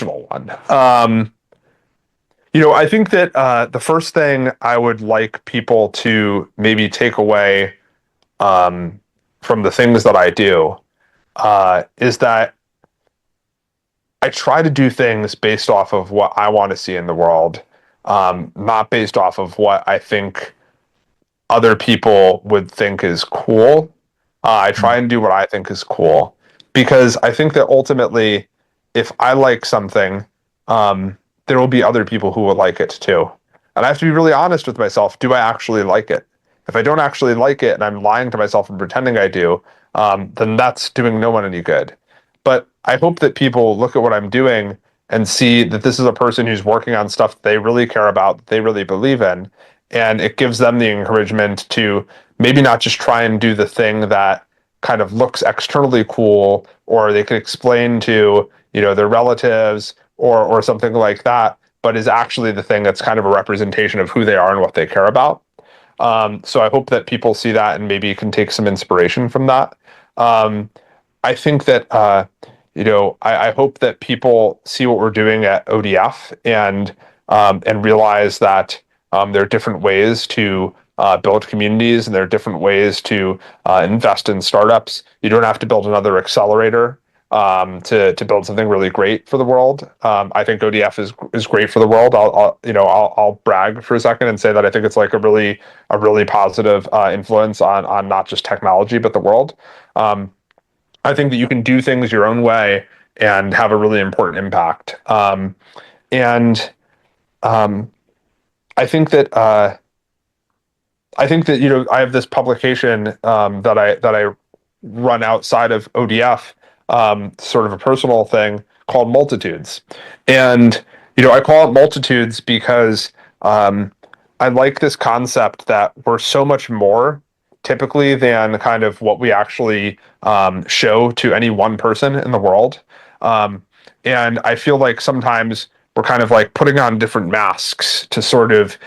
one. I think that the first thing I would like people to maybe take away from the things that I do is that I try to do things based off of what I want to see in the world, not based off of what I think other people would think is cool. I try and do what I think is cool because I think that ultimately, if I like something, there will be other people who will like it too. And I have to be really honest with myself. Do I actually like it? If I don't actually like it and I'm lying to myself and pretending I do, then that's doing no one any good. But I hope that people look at what I'm doing and see that this is a person who's working on stuff that they really care about, that they really believe in, and it gives them the encouragement to maybe not just try and do the thing that kind of looks externally cool, or they can explain to their relatives or something like that, but is actually the thing that's kind of a representation of who they are and what they care about. So I hope that people see that and maybe can take some inspiration from that. I think that I hope that people see what we're doing at ODF and realize that there are different ways to build communities, and there are different ways to invest in startups. You don't have to build another accelerator to build something really great for the world. I think ODF is great for the world. I'll brag for a second and say that I think it's like a really positive influence on not just technology but the world. I think that you can do things your own way and have a really important impact. And I think that I have this publication that I run outside of ODF, sort of a personal thing called Multitudes, and I call it Multitudes because I like this concept that we're so much more typically than kind of what we actually show to any one person in the world. And I feel like sometimes we're kind of like putting on different masks to sort of,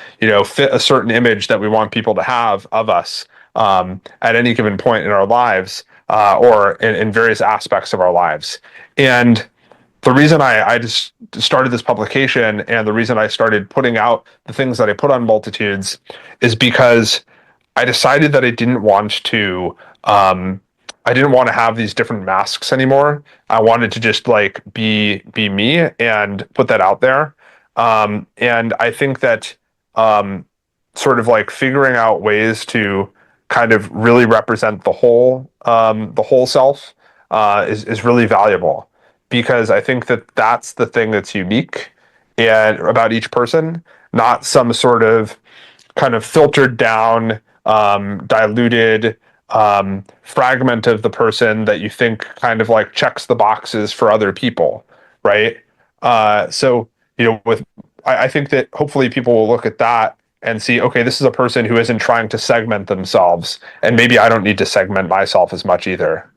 fit a certain image that we want people to have of us at any given point in our lives or in various aspects of our lives. And the reason I just started this publication and the reason I started putting out the things that I put on Multitudes is because I decided that I didn't want to have these different masks anymore. I wanted to just like be me and put that out there. And I think that sort of like figuring out ways to kind of really represent the whole self is really valuable because I think that that's the thing that's unique and about each person, not some sort of kind of filtered down, diluted fragment of the person that you think kind of like checks the boxes for other people, right? So I think that hopefully people will look at that and see, okay, this is a person who isn't trying to segment themselves, and maybe I don't need to segment myself as much either.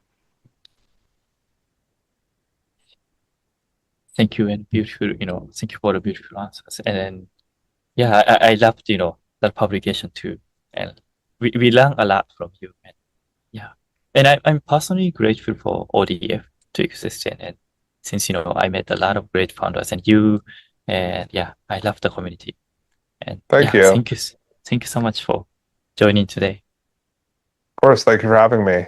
Thank you, and beautiful, thank you for the beautiful answers. And then, yeah, I loved, that publication too. And we learned a lot from you. And yeah. And I'm personally grateful for ODF to exist. And since, I met a lot of great founders and you, and yeah, I love the community. And Thank yeah, you. Of thank you so much for joining today. course, thank you for having me.